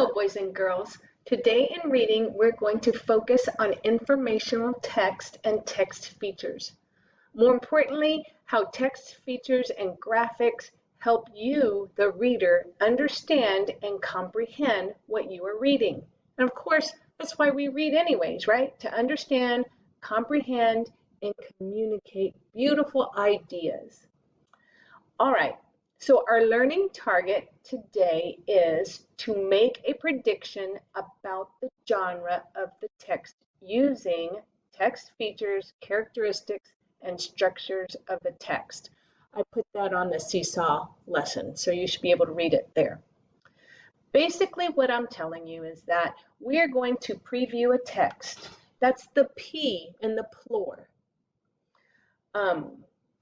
Hello, boys and girls. Today in reading, we're going to focus on informational text and text features. More importantly, how text features and graphics help you, the reader, understand and comprehend what you are reading. And of course, that's why we read anyways, right? To understand, comprehend, and communicate beautiful ideas. All right, so our learning target today is to make a prediction about the genre of the text using text features, characteristics, and structures of the text. I put that on the Seesaw lesson, so you should be able to read it there. Basically, what I'm telling you is that we're going to preview a text. That's the P in the plure.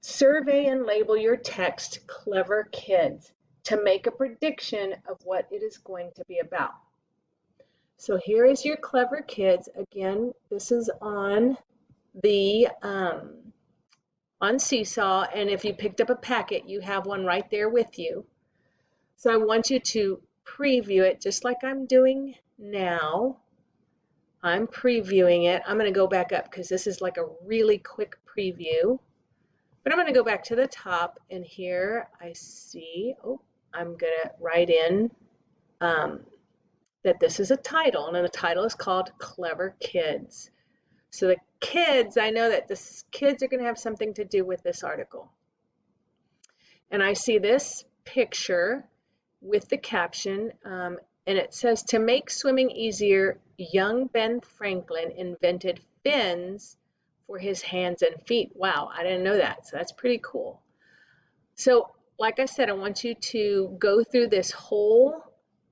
Survey and label your text Clever Kids to make a prediction of what it is going to be about. So here is your Clever Kids. Again, this is on the on Seesaw, and if you picked up a packet, you have one right there with you. So I want you to preview it just like I'm doing now. I'm previewing it. I'm going to go back up because this is like a really quick preview. But I'm going to go back to the top, and here I see, I'm going to write in that this is a title, and the title is called Clever Kids. So the kids, I know that the kids are going to have something to do with this article. And I see this picture with the caption, and it says, to make swimming easier, young Ben Franklin invented fins for his hands and feet. Wow, I didn't know that, so that's pretty cool. So like I said, I want you to go through this whole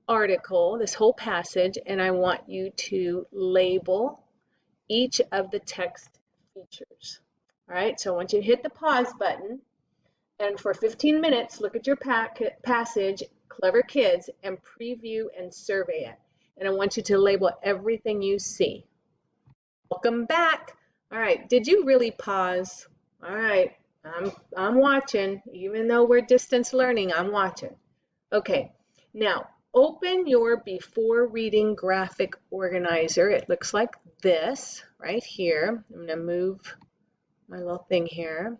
article, this whole passage, and I want you to label each of the text features. All right, so I want you to hit the pause button, and for 15 minutes, look at your passage, Clever Kids, and preview and survey it. And I want you to label everything you see. Welcome back. All right, did you really pause? All right, I'm watching. Even though we're distance learning, I'm watching. Okay, now open your before reading graphic organizer. It looks like this right here. I'm going to move my little thing here.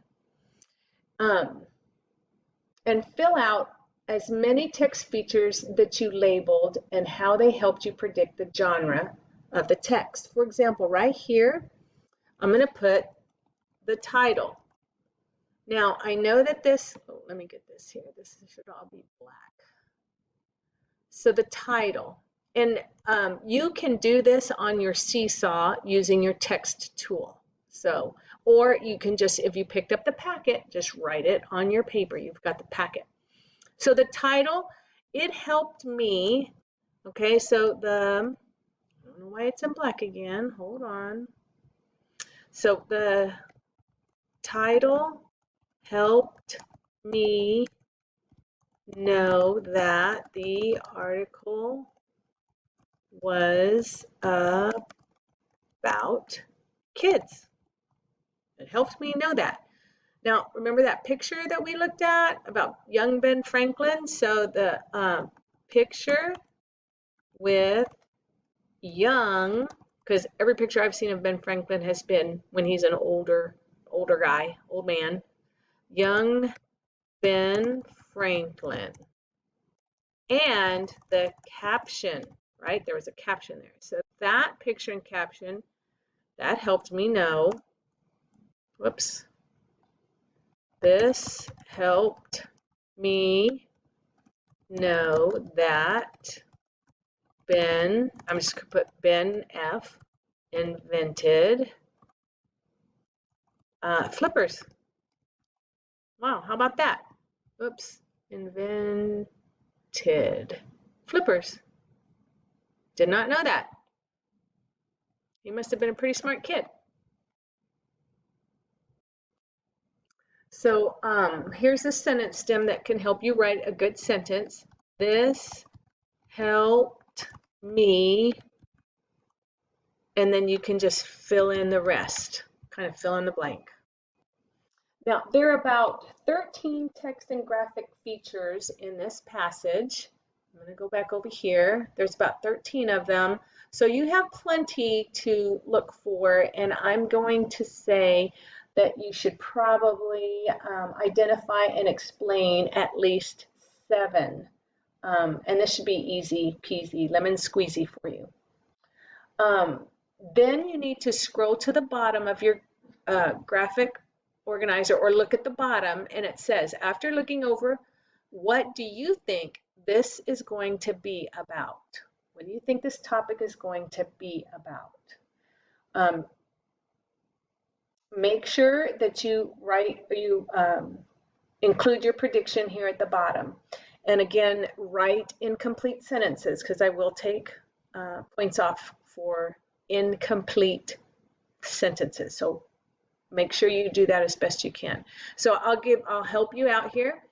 And fill out as many text features that you labeled and how they helped you predict the genre of the text. For example, right here, I'm going to put the title. Now, I know that this, let me get this here. This should all be black. So the title, and you can do this on your Seesaw using your text tool. So, or you can just, if you picked up the packet, just write it on your paper. You've got the packet. So the title, it helped me. Okay, so I don't know why it's in black again. Hold on. So the title helped me know that the article was about kids. It helped me know that. Now, remember that picture that we looked at about young Ben Franklin? So the picture with young, because every picture I've seen of Ben Franklin has been when he's an older guy, old man. Young Ben Franklin. And the caption, right? There was a caption there. So that picture and caption, that helped me know, whoops, this helped me know that Ben, I'm just going to put Ben F. invented flippers. Wow, how about that? Whoops, invented flippers. Did not know that. He must have been a pretty smart kid. So here's a sentence stem that can help you write a good sentence. This helped me, and then you can just fill in the rest, kind of fill in the blank. Now, there are about 13 text and graphic features in this passage. I'm going to go back over here. There's about 13 of them. So you have plenty to look for, and I'm going to say that you should probably identify and explain at least 7. And this should be easy peasy, lemon squeezy for you. Then you need to scroll to the bottom of your graphic organizer, or look at the bottom, and it says, after looking over, what do you think this is going to be about? What do you think this topic is going to be about? Make sure that you include your prediction here at the bottom. And again, write incomplete sentences, because I will take points off for incomplete sentences. So make sure you do that as best you can. So I'll help you out here.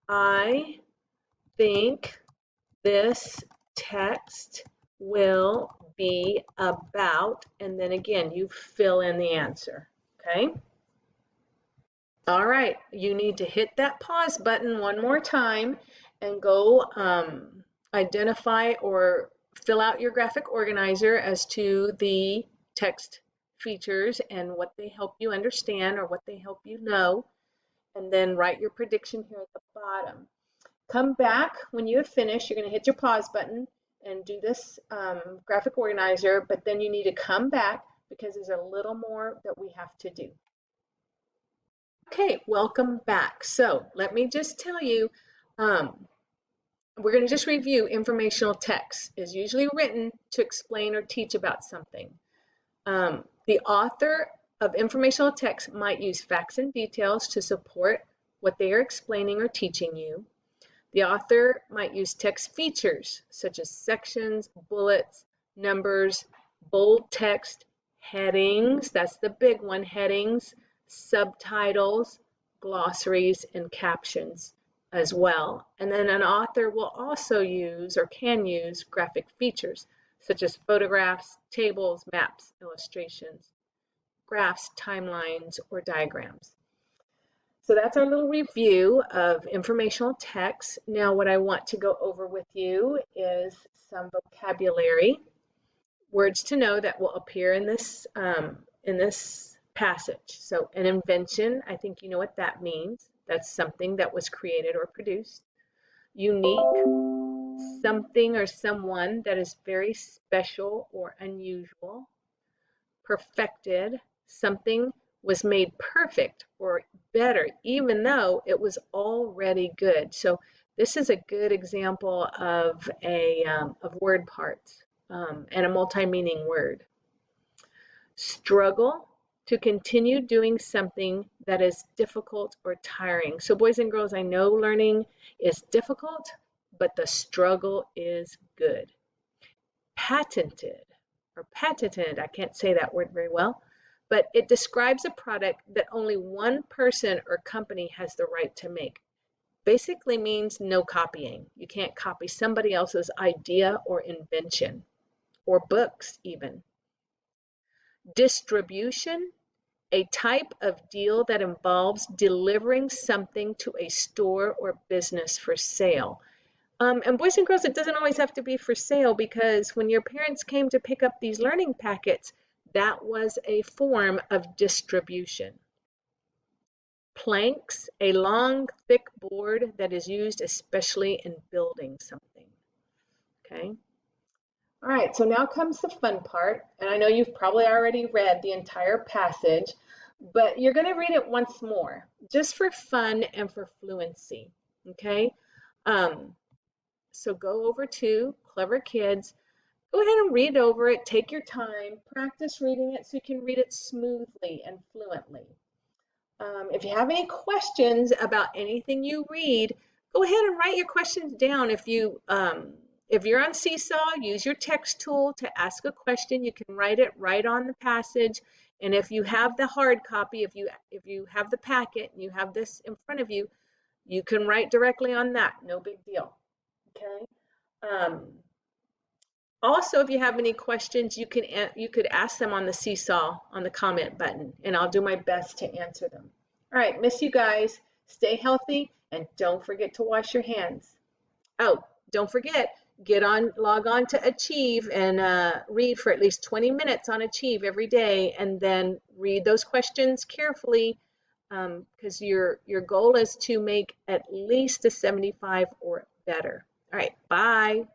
I think this text will be about, and then again, you fill in the answer, okay? All right, you need to hit that pause button one more time and go identify or fill out your graphic organizer as to the text features and what they help you understand or what they help you know, and then write your prediction here at the bottom. Come back when you have finished. You're going to hit your pause button and do this graphic organizer, but then you need to come back because there's a little more that we have to do. Okay, welcome back. So let me just tell you, we're going to just review informational text is usually written to explain or teach about something. The author of informational text might use facts and details to support what they are explaining or teaching you. The author might use text features such as sections, bullets, numbers, bold text, headings, that's the big one, headings, subtitles, glossaries, and captions as well. And then an author will also use or can use graphic features such as photographs, tables, maps, illustrations, graphs, timelines, or diagrams. So that's our little review of informational text. Now what I want to go over with you is some vocabulary, words to know that will appear in this passage. So an invention, I think you know what that means. That's something that was created or produced. Unique, something or someone that is very special or unusual. Perfected, something was made perfect or better, even though it was already good. So this is a good example of of word parts and a multi-meaning word. Struggle, to continue doing something that is difficult or tiring. So boys and girls, I know learning is difficult, but the struggle is good. Patented, or patented, I can't say that word very well, but it describes a product that only one person or company has the right to make. Basically means no copying. You can't copy somebody else's idea or invention, or books even. Distribution, a type of deal that involves delivering something to a store or business for sale. And boys and girls, it doesn't always have to be for sale, because when your parents came to pick up these learning packets, that was a form of distribution. Planks, a long, thick board that is used especially in building something. Okay. All right, so now comes the fun part, and I know you've probably already read the entire passage, but you're going to read it once more, just for fun and for fluency, okay? So go over to Clever Kids, go ahead and read over it, take your time, practice reading it so you can read it smoothly and fluently. If you have any questions about anything you read, go ahead and write your questions down. If you're on Seesaw, use your text tool to ask a question. You can write it right on the passage. And if you have the hard copy, if you have the packet and you have this in front of you, you can write directly on that. No big deal. Okay. Also, if you have any questions, you could ask them on the Seesaw on the comment button, and I'll do my best to answer them. All right, miss you guys. Stay healthy, and don't forget to wash your hands. Oh, don't forget, log on to Achieve and read for at least 20 minutes on Achieve every day, and then read those questions carefully, because your goal is to make at least a 75 or better. All right, bye.